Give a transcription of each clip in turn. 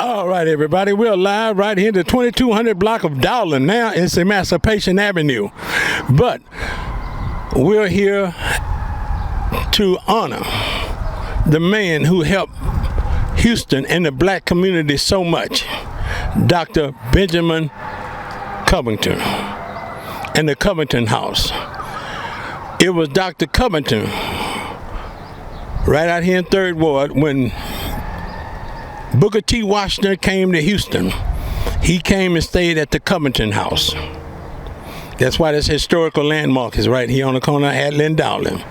All right, everybody, we're live right here in the 2200 block of Dowling. Now it's Emancipation Avenue. But we're here to honor the man who helped Houston and the black community so much, Dr. Benjamin Covington and the Covington House. It was Dr. Covington right out here in 3rd Ward when Booker T. Washington came to Houston. He came and stayed at the Covington House. That's why this historical landmark is right here on the corner of Adler and Dowling.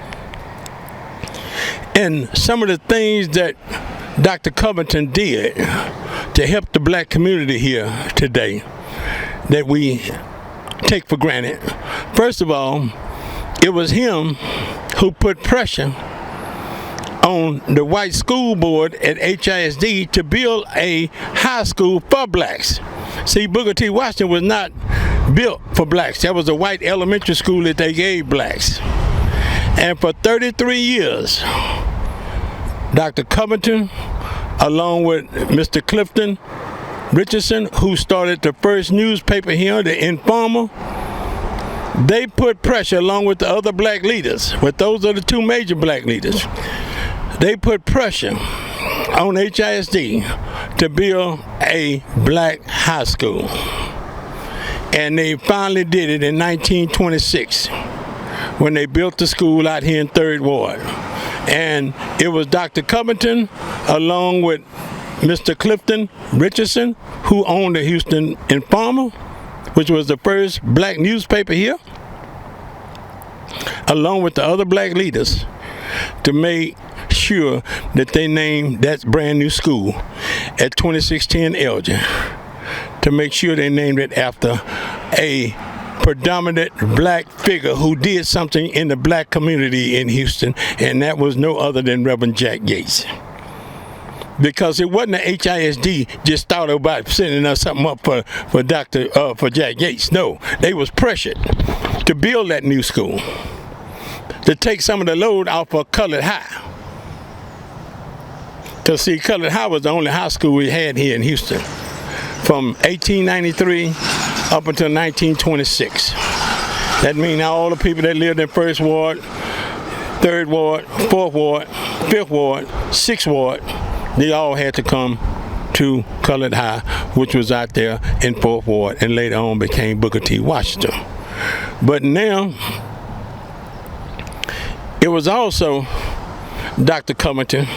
And some of the things that Dr. Covington did to help the black community here today that we take for granted. First of all, it was him who put pressure on the white school board at HISD to build a high school for blacks. See, Booker T. Washington was not built for blacks. That was a white elementary school that they gave blacks. And for 33 years, Dr. Covington, along with Mr. Clifton Richardson, who started the first newspaper here, the Informer, they put pressure along with the other black leaders, but those are the two major black leaders. They put pressure on HISD to build a black high school. And they finally did it in 1926 when they built the school out here in 3rd Ward. And it was Dr. Covington along with Mr. Clifton Richardson, who owned the Houston Informer, which was the first black newspaper here, along with the other black leaders, to make sure that they named that brand new school at 2610 Elgin, to make sure they named it after a predominant black figure who did something in the black community in Houston, and that was no other than Reverend Jack Yates. Because it wasn't the HISD just thought about sending us something up for Jack Yates. No, they was pressured to build that new school, to take some of the load off of Colored High. Because see, Colored High was the only high school we had here in Houston from 1893 up until 1926. That means all the people that lived in 1st Ward, 3rd Ward, 4th Ward, 5th Ward, 6th Ward, they all had to come to Colored High, which was out there in 4th Ward, and later on became Booker T. Washington. But now, it was also Dr. Covington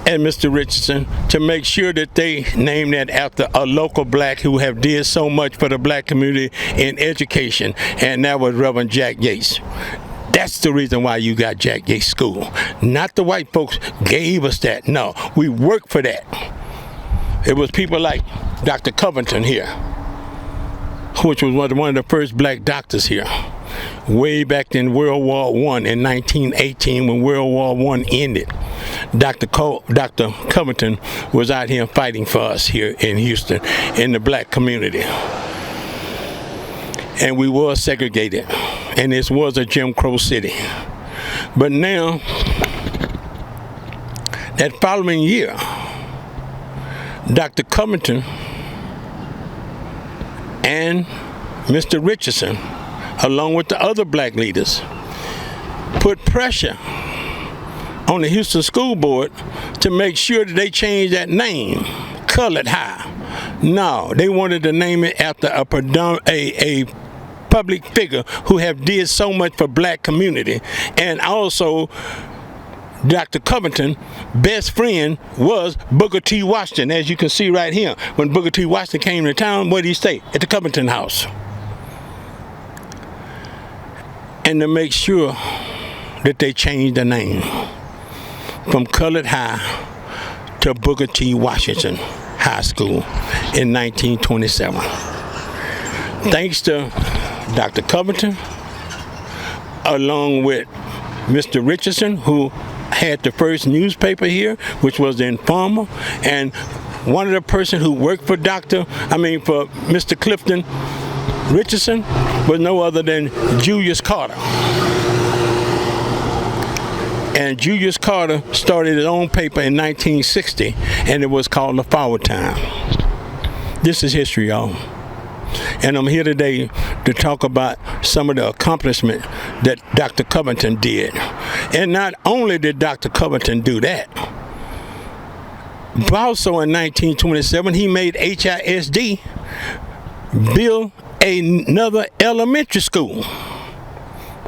and Mr. Richardson to make sure that they named that after a local black who have did so much for the black community in education, and that was Reverend Jack Yates. That's the reason why you got Jack Yates School. Not the white folks gave us that. No, we worked for that. It was people like Dr. Covington here, which was one of the first black doctors here, way back in World War I in 1918 when World War I ended. Dr. Covington was out here fighting for us here in Houston in the black community. And we were segregated, and this was a Jim Crow city. But now, that following year, Dr. Covington and Mr. Richardson, along with the other black leaders, put pressure on the Houston School Board to make sure that they changed that name, Colored High. No, they wanted to name it after a public figure who have did so much for black community. And also, Dr. Covington, best friend was Booker T. Washington, as you can see right here. When Booker T. Washington came to town, where did he stay? At the Covington House. And to make sure that they changed the name from Colored High to Booker T. Washington High School in 1927. Thanks to Dr. Covington, along with Mr. Richardson, who had the first newspaper here, which was the Informer, and one of the person who worked for Mr. Clifton Richardson was no other than Julius Carter. And Julius Carter started his own paper in 1960, and it was called The Forward Time. This is history, y'all. And I'm here today to talk about some of the accomplishment that Dr. Covington did. And not only did Dr. Covington do that, but also in 1927, he made HISD build another elementary school,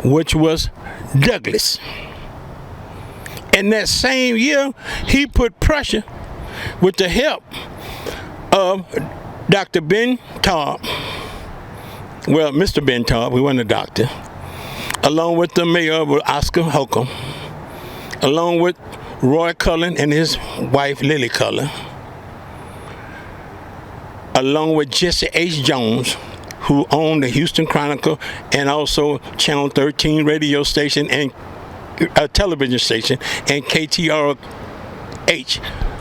which was Douglas. And that same year, he put pressure with the help of Dr. Ben Taub, well, Mr. Ben Taub, he wasn't a doctor, along with the mayor of Oscar Holcomb, along with Roy Cullen and his wife Lily Cullen, along with Jesse H. Jones, who owned the Houston Chronicle and also Channel 13 radio station and a television station and KTRH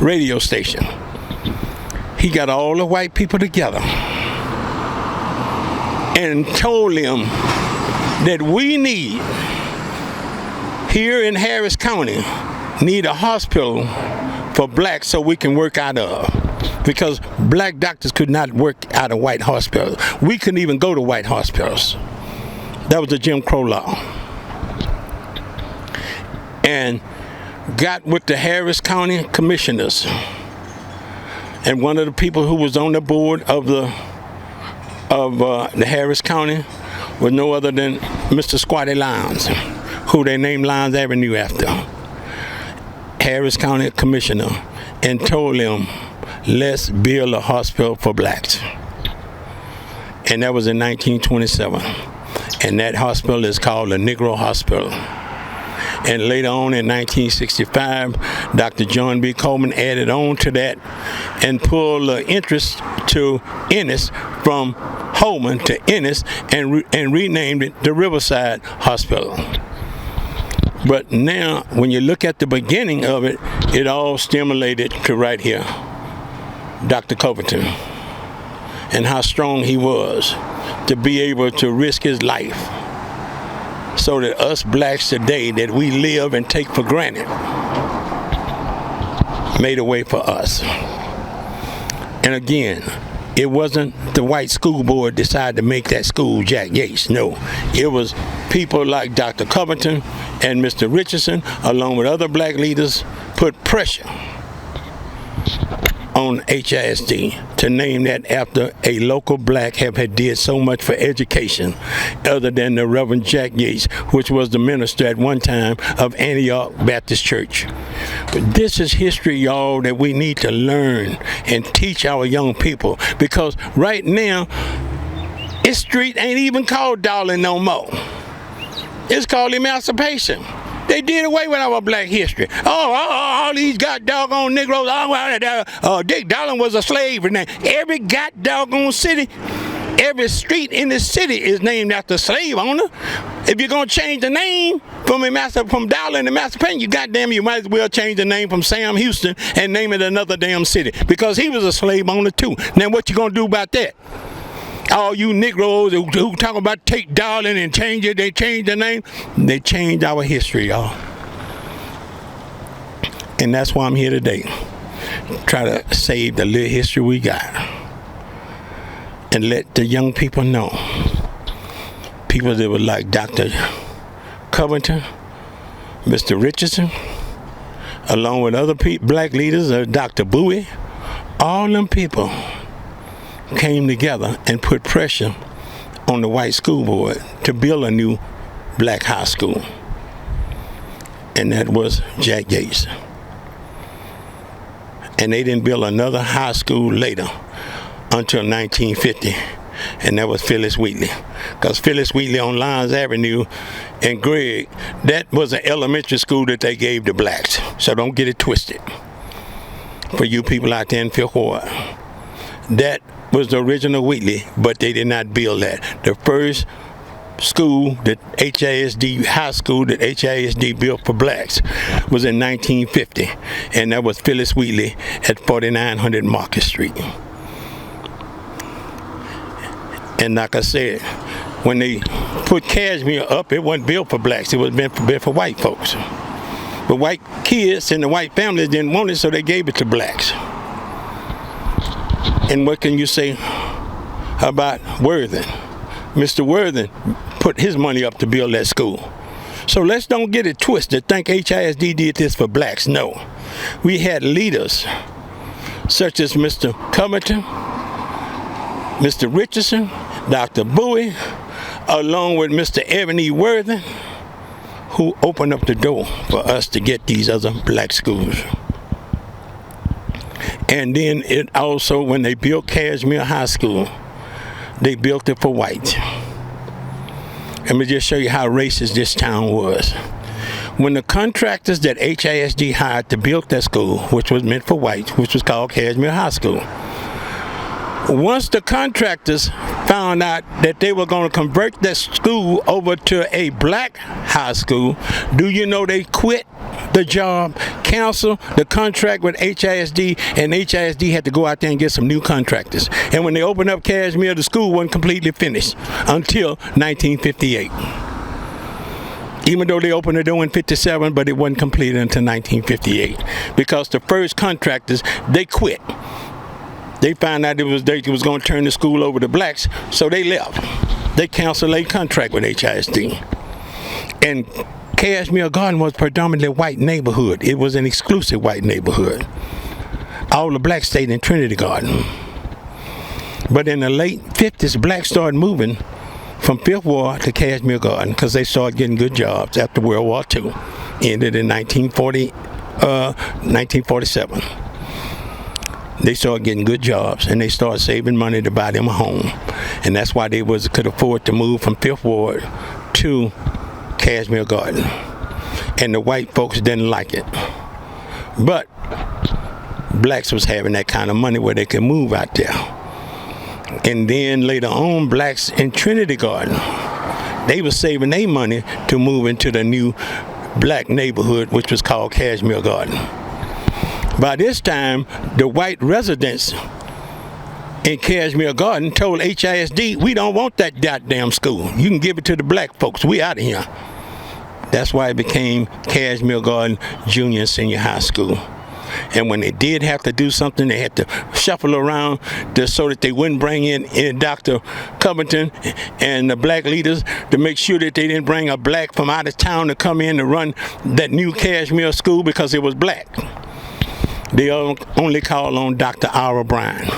radio station. He got all the white people together and told them that we need, here in Harris County, need a hospital for blacks so we can work out of. Because black doctors could not work out of white hospitals. We couldn't even go to white hospitals. That was the Jim Crow law. And got with the Harris County commissioners. And one of the people who was on the board of the Harris County was no other than Mr. Squatty Lyons, who they named Lyons Avenue after. Harris County commissioner, and told them, let's build a hospital for blacks. And that was in 1927. And that hospital is called the Negro Hospital. And later on in 1965, Dr. John B. Coleman added on to that and pulled the interest to Ennis from Holman to Ennis and renamed it the Riverside Hospital. But now, when you look at the beginning of it, it all stimulated to right here, Dr. Covington, and how strong he was to be able to risk his life so that us blacks today that we live and take for granted made a way for us. And again, it wasn't the white school board decided to make that school Jack Yates. No, it was people like Dr. Covington and Mr. Richardson, along with other black leaders, put pressure on HISD to name that after a local black had did so much for education, other than the Reverend Jack Yates, which was the minister at one time of Antioch Baptist Church. But this is history, y'all, that we need to learn and teach our young people, because right now, this street ain't even called Darling no more. It's called Emancipation. They did away with our black history. All these god doggone Negroes. Dick Darling was a slave. And every god doggone city, every street in the city is named after a slave owner. If you're gonna change the name from Darling to Emancipation, you might as well change the name from Sam Houston and name it another damn city, because he was a slave owner too. Now what you gonna do about that? All you Negroes who talk about take Darling and change it, they change the name. They changed our history, y'all. And that's why I'm here today. Try to save the little history we got. And let the young people know. People that were like Dr. Covington, Mr. Richardson, along with other black leaders, Dr. Bowie, all them people came together and put pressure on the white school board to build a new black high school. And that was Jack Yates. And they didn't build another high school later until 1950, and that was Phyllis Wheatley. Because Phyllis Wheatley on Lyons Avenue and Gregg, that was an elementary school that they gave to blacks. So don't get it twisted. For you people out there in Fifth Ward, that was the original Wheatley, but they did not build that. The first school, that HISD high school that HISD built for blacks, was in 1950, and that was Phyllis Wheatley at 4900 Market Street. And like I said, when they put Cashmere up, it wasn't built for blacks, it was built for white folks. But white kids and the white families didn't want it, so they gave it to blacks. And what can you say about Worthing? Mr. Worthing put his money up to build that school. So let's don't get it twisted, think HISD did this for blacks. No. We had leaders such as Mr. Covington, Mr. Richardson, Dr. Bowie, along with Mr. Evan E. Worthing, who opened up the door for us to get these other black schools. And then it also, when they built Cashmere High School, they built it for whites. Let me just show you how racist this town was. When the contractors that HISD hired to build that school, which was meant for whites, which was called Cashmere High School, once the contractors found out that they were going to convert that school over to a black high school, do you know they quit the job, cancel the contract with HISD, and HISD had to go out there and get some new contractors. And when they opened up Cashmere, the school wasn't completely finished until 1958. Even though they opened the door in 57, but it wasn't completed until 1958 because the first contractors, they quit. They found out they was going to turn the school over to blacks, so they left. They canceled a contract with HISD. And Cashmere Garden was predominantly white neighborhood. It was an exclusive white neighborhood. All the blacks stayed in Trinity Garden. But in the late 50s, blacks started moving from Fifth Ward to Cashmere Garden because they started getting good jobs after World War II. Ended in 1947. They started getting good jobs and they started saving money to buy them a home. And that's why they could afford to move from Fifth Ward to Cashmere Garden. And the white folks didn't like it. But blacks was having that kind of money where they could move out there. And then later on, blacks in Trinity Garden, they were saving their money to move into the new black neighborhood, which was called Cashmere Garden. By this time, the white residents in Cashmere Garden told HISD, we don't want that goddamn school. You can give it to the black folks. We out of here. That's why it became Cashmere Garden Junior and Senior High School. And when they did have to do something, they had to shuffle around so that they wouldn't bring in Dr. Covington and the black leaders to make sure that they didn't bring a black from out of town to come in to run that new Cashmere school because it was black. They only called on Dr. Ira Bryan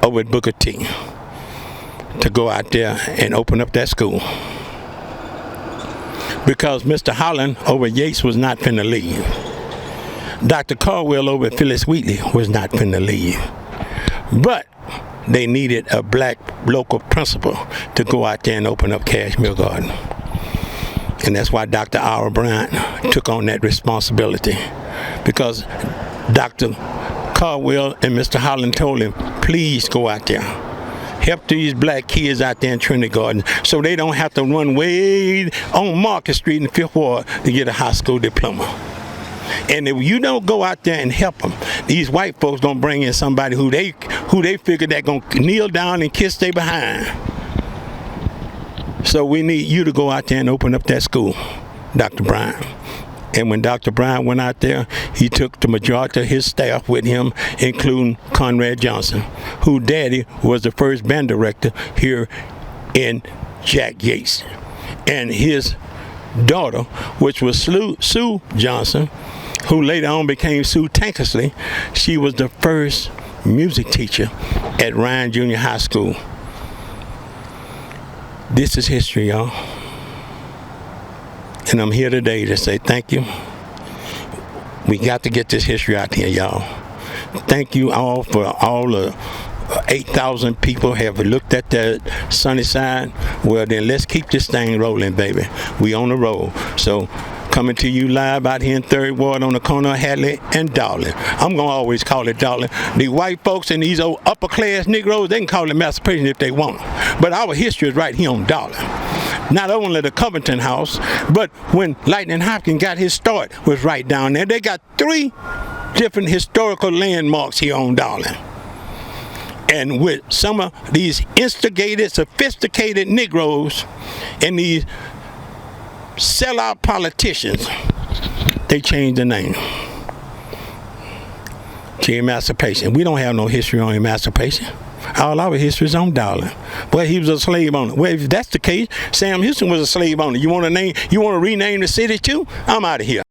over at Booker T to go out there and open up that school. Because Mr. Holland over at Yates was not finna leave. Dr. Caldwell over at Phyllis Wheatley was not finna leave. But they needed a black local principal to go out there and open up Cashmere Garden. And that's why Dr. Ira Bryan took on that responsibility. Because Dr. Caldwell and Mr. Holland told him, please go out there. Help these black kids out there in Trinity Garden so they don't have to run way on Market Street in Fifth Ward to get a high school diploma. And if you don't go out there and help them, these white folks gonna bring in somebody who they figure they're gonna kneel down and kiss their behind. So we need you to go out there and open up that school, Dr. Bryan. And when Dr. Bryan went out there, he took the majority of his staff with him, including Conrad Johnson, whose daddy was the first band director here in Jack Yates. And his daughter, which was Sue Johnson, who later on became Sue Tankersley, she was the first music teacher at Ryan Junior High School. This is history, y'all. And I'm here today to say thank you. We got to get this history out here, y'all. Thank you all for all the 8,000 people have looked at that sunny side. Well, then let's keep this thing rolling, baby. We on the road. So coming to you live out here in 3rd Ward on the corner of Hadley and Darling. I'm going to always call it Darling. The white folks and these old upper class Negroes, they can call it Emancipation if they want. But our history is right here on Darling. Not only the Covington house, but when Lightning Hopkins got his start was right down there. They got 3 different historical landmarks here on Darling. And with some of these instigated, sophisticated Negroes and these sellout politicians they changed the name to Emancipation. We don't have no history on Emancipation. All our history is on Darling. Well, he was a slave owner. Well, if that's the case, Sam Houston was a slave owner. You want to rename the city too? I'm out of here.